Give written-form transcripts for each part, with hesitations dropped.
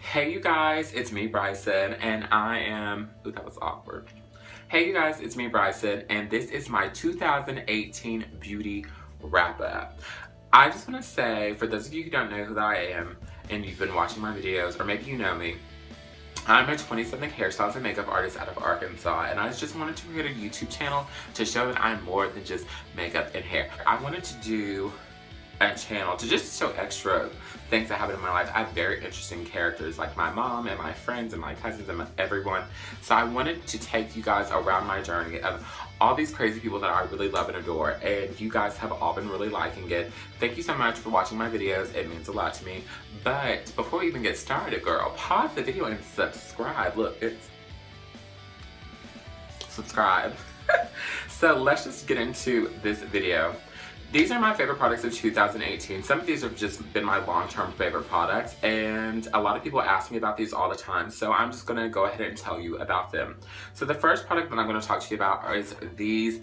Hey you guys, it's me Bryson and I am, ooh that was awkward. Hey you guys, it's me Bryson and this is my 2018 beauty wrap up. I just want to say, for those of you who don't know who I am and you've been watching my videos or maybe you know me, I'm a 20-something hairstylist and makeup artist out of Arkansas, and I just wanted to create a YouTube channel to show that I'm more than just makeup and hair. I wanted to do a channel to just show extra things that happen in my life. I have very interesting characters like my mom and my friends and my cousins and everyone. So I wanted to take you guys around my journey of all these crazy people that I really love and adore, and you guys have all been really liking it. Thank you so much for watching my videos. It means a lot to me. But before we even get started, girl, pause the video and subscribe. Look, it's subscribe. So let's just get into this video. These are my favorite products of 2018. Some of these have just been my long-term favorite products, and a lot of people ask me about these all the time, so I'm just gonna go ahead and tell you about them. So the first product that I'm gonna talk to you about is these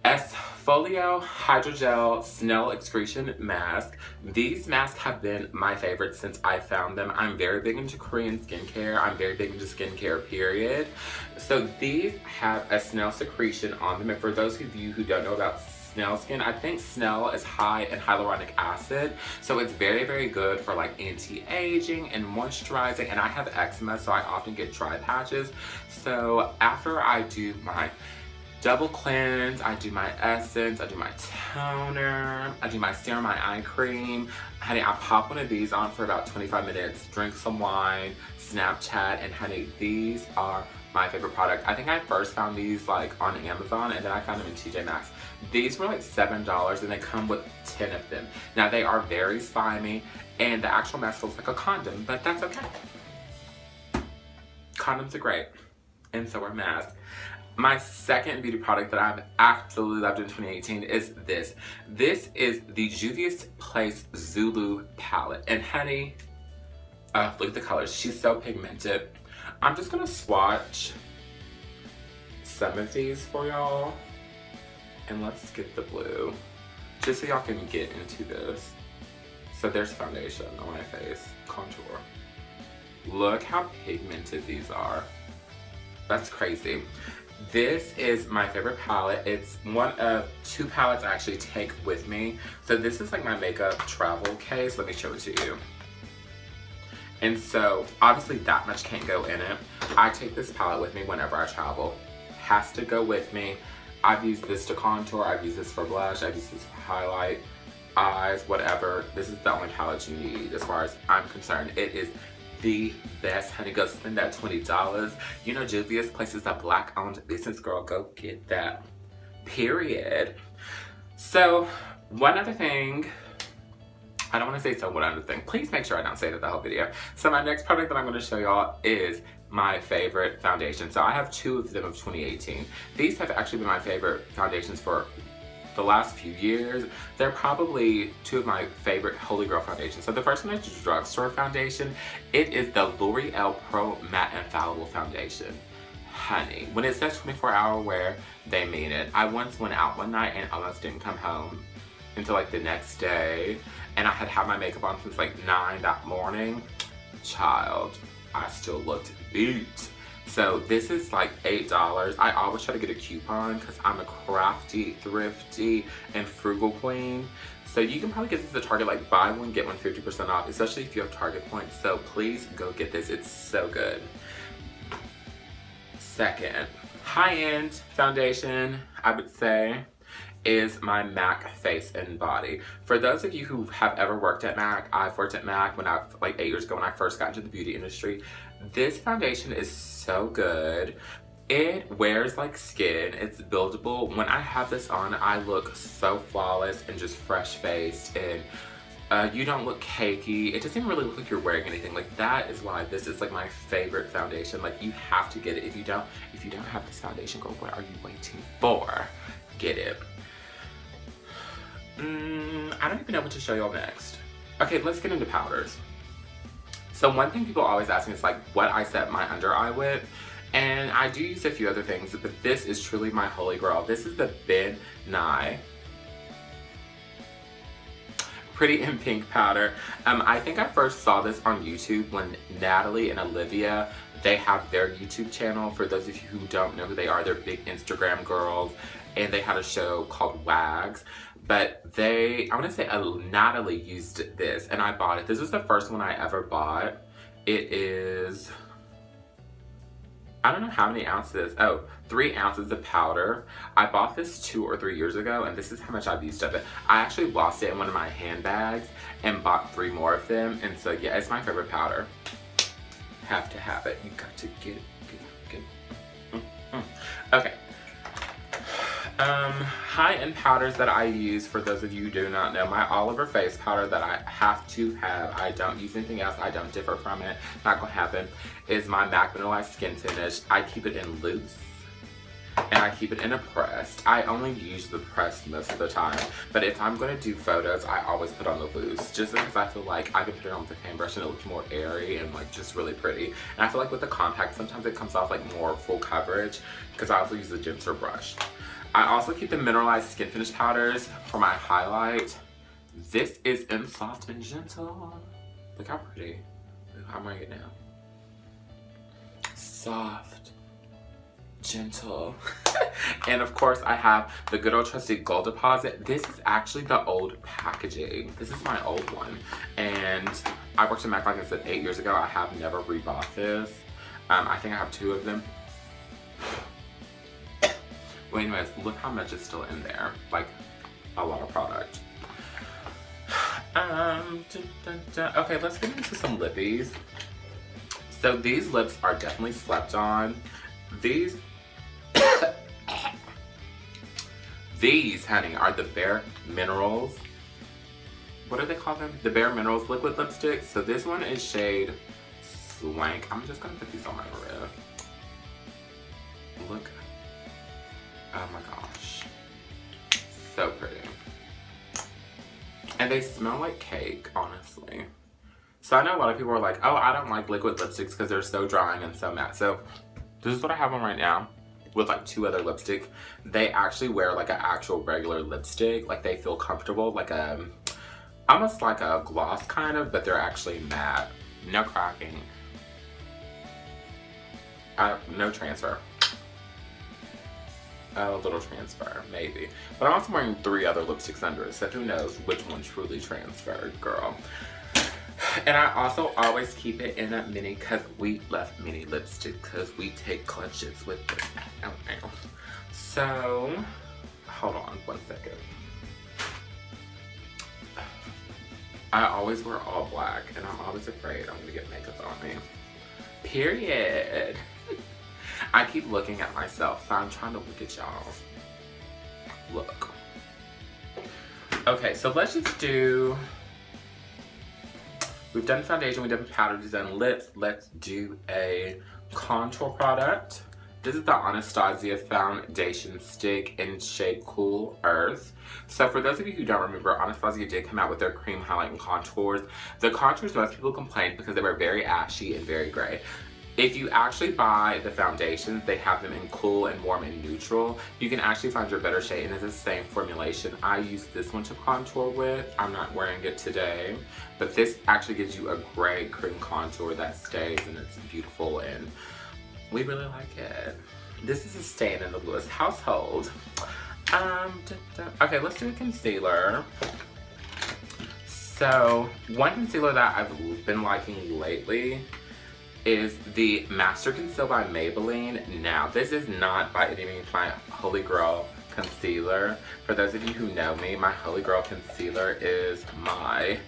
Folio Hydrogel Snail Excretion Mask. These masks have been my favorite since I found them. I'm very big into Korean skincare. I'm very big into skincare, period. So these have a snail secretion on them, and for those of you who don't know about snail skin, I think snail is high in hyaluronic acid, so it's very, very good for like anti-aging and moisturizing, and I have eczema, so I often get dry patches. So after I do my double cleanse, I do my essence, I do my toner, I do my serum, my eye cream. Honey, I pop one of these on for about 25 minutes, drink some wine, Snapchat, and honey, these are my favorite product. I think I first found these like on Amazon, and then I found them in TJ Maxx. These were like $7 and they come with 10 of them. Now they are very slimy and the actual mask looks like a condom, but that's okay. Condoms are great, and so are masks. My second beauty product that I've absolutely loved in 2018 is this. This is the Juvia's Place Zulu palette. And honey, look at the colors. She's so pigmented. I'm just gonna swatch some of these for y'all. And let's get the blue, just so y'all can get into this. So there's foundation on my face, contour. Look how pigmented these are. That's crazy. This is my favorite palette. It's one of two palettes I actually take with me. So this is like my makeup travel case. Let me show it to you. And so obviously that much can't go in it. I take this palette with me whenever I travel. Has to go with me. I've used this to contour, I've used this for blush, I've used this for highlight, eyes, whatever. This is the only palette you need as far as I'm concerned. It is the best, honey. Go spend that $20. You know, Juvia's Place is a Black-owned business, girl. Go get that, period. So, one other thing. I don't want to say so one other thing. Please make sure I don't say that the whole video. So my next product that I'm going to show y'all is my favorite foundation. So I have two of them of 2018. These have actually been my favorite foundations for the last few years. They're probably two of my favorite Holy Grail foundations. So the first one is the drugstore foundation. It is the L'Oreal Pro Matte Infallible Foundation. Honey, when it says 24-hour wear, they mean it. I once went out one night and almost didn't come home until like the next day. And I had had my makeup on since like 9 that morning. Child, I still looked beat. So this is like $8. I always try to get a coupon because I'm a crafty, thrifty, and frugal queen. So you can probably get this at Target, like buy one, get one 50% off, especially if you have Target points. So please go get this, it's so good. Second, high-end foundation, I would say, is my MAC Face and Body. For those of you who have ever worked at MAC, I've worked at MAC when like 8 years ago when I first got into the beauty industry. This foundation is so good. It wears like skin, it's buildable. When I have this on, I look so flawless and just fresh-faced, and you don't look cakey. It doesn't even really look like you're wearing anything. Like that is why this is like my favorite foundation. Like you have to get it. If you don't have this foundation, girl, what are you waiting for? Get it. I don't even know what to show y'all next. Okay, let's get into powders. So one thing people always ask me is like what I set my under eye with. And I do use a few other things, but this is truly my holy grail. This is the Ben Nye Pretty in Pink powder. I think I first saw this on YouTube when Natalie and Olivia, they have their YouTube channel. For those of you who don't know who they are, they're big Instagram girls, and they had a show called Wags. But I want to say Natalie used this, and I bought it. This was the first one I ever bought. It is, I don't know how many ounces. Oh, 3 ounces of powder. I bought this 2 or 3 years ago, and this is how much I've used of it. I actually lost it in one of my handbags and bought 3 more of them. And so yeah, it's my favorite powder. Have to have it. You got to get it. Okay. High-end powders that I use, for those of you who do not know, my Oliver face powder that I have to have, I don't use anything else, I don't differ from it, not gonna happen, is my MAC Mineralized Skin Finish. I keep it in loose, and I keep it in a pressed. I only use the pressed most of the time, but if I'm gonna do photos, I always put on the loose, just because I feel like I can put it on with a paintbrush and it looks more airy and like just really pretty. And I feel like with the compact, sometimes it comes off like more full coverage, because I also use a denser brush. I also keep the Mineralized Skin Finish powders for my highlight. This is in Soft and Gentle. Look how pretty. I'm wearing it now. Soft, gentle. And of course I have the good old trusty Gold Deposit. This is actually the old packaging. This is my old one. And I worked in MAC, like I said, 8 years ago. I have never rebought this. I think I have 2 of them. Well, anyways, look how much is still in there. Like, a lot of product. Okay, let's get into some lippies. So these lips are definitely slept on. These, honey, are the Bare Minerals. What do they call them? The Bare Minerals liquid lipsticks. So this one is shade Swank. I'm just gonna put these on my wrist. Look. Oh my gosh. So pretty. And they smell like cake, honestly. So I know a lot of people are like, oh, I don't like liquid lipsticks because they're so drying and so matte. So this is what I have on right now with like 2 other lipsticks. They actually wear like an actual regular lipstick. Like they feel comfortable, like almost like a gloss kind of, but they're actually matte. No cracking. No transfer. A little transfer, maybe. But I'm also wearing 3 other lipsticks under it, so who knows which one truly transferred, girl. And I also always keep it in a mini, because we love mini lipstick, because we take clutches with this. So, hold on 1 second. I always wear all black, and I'm always afraid I'm gonna get makeup on me. Period. I keep looking at myself, so I'm trying to look at y'all. Look. Okay, so let's just do, we've done foundation, we've done powder, we've done lips. Let's do a contour product. This is the Anastasia Foundation Stick in shade Cool Earth. So for those of you who don't remember, Anastasia did come out with their cream highlight and contours. The contours, most people complained because they were very ashy and very gray. If you actually buy the foundations, they have them in cool and warm and neutral. You can actually find your better shade, and it's the same formulation. I use this one to contour with. I'm not wearing it today, but this actually gives you a great cream contour that stays, and it's beautiful, and we really like it. This is a stain in the Lewis household. Okay, let's do a concealer. So, one concealer that I've been liking lately is the Master Conceal by Maybelline. Now, this is not by any means my holy grail concealer. For those of you who know me, my holy grail concealer is my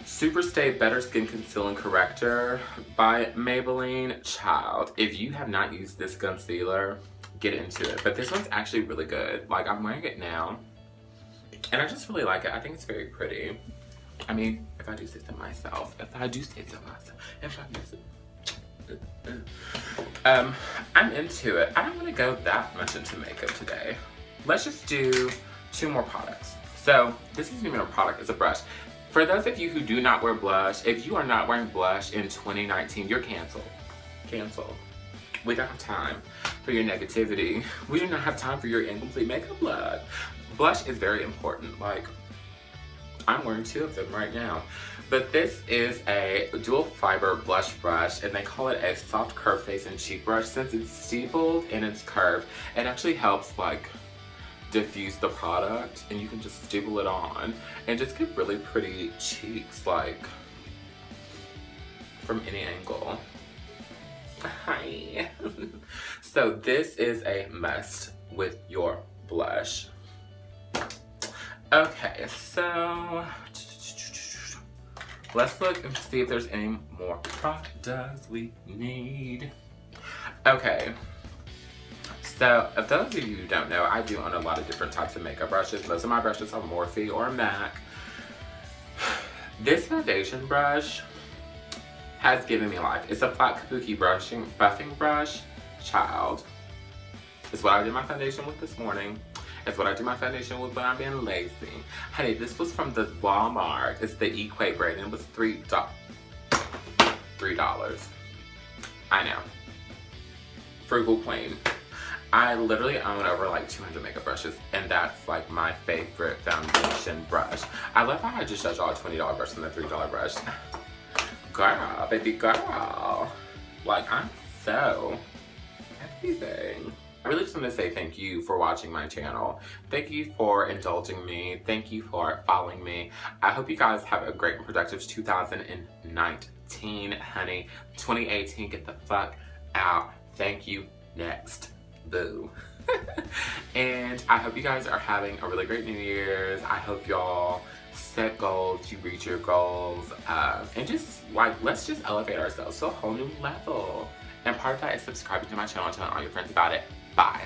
Super Stay Better Skin Concealing Corrector by Maybelline. Child, if you have not used this concealer, get into it. But this one's actually really good. Like, I'm wearing it now, and I just really like it. I think it's very pretty. I mean, if I do say so myself, I'm into it. I don't want to go that much into makeup today. Let's just do 2 more products. So, this isn't even a product, it's a brush. For those of you who do not wear blush, if you are not wearing blush in 2019, you're canceled. Canceled. We don't have time for your negativity. We do not have time for your incomplete makeup look. Blush is very important. Like, I'm wearing 2 of them right now. But this is a dual fiber blush brush, and they call it a soft curved face and cheek brush. Since it's steepled and it's curved, it actually helps like diffuse the product, and you can just stipple it on and just get really pretty cheeks like from any angle. Hi. So this is a must with your blush. Okay, so let's look and see if there's any more products we need. Okay, so if those of you who don't know, I do own a lot of different types of makeup brushes. Most of my brushes are Morphe or MAC. This foundation brush has given me life. It's a flat kabuki buffing brush. Child. It's what I did my foundation with this morning. It's what I do my foundation with when I'm being lazy. Honey, this was from the Walmart. It's the Equate brand, and it was $3. I know. Frugal queen. I literally own over like 200 makeup brushes, and that's like my favorite foundation brush. I love how I just showed y'all a $20 brush and a $3 brush. Girl, baby girl. Like, I'm so everything. I really just want to say thank you for watching my channel. Thank you for indulging me. Thank you for following me. I hope you guys have a great and productive 2019, honey. 2018, get the fuck out. Thank you. Next. Boo. And I hope you guys are having a really great New Year's. I hope y'all set goals, you reach your goals, and just like, let's just elevate ourselves to a whole new level. And part of that is subscribing to my channel and telling all your friends about it. Bye.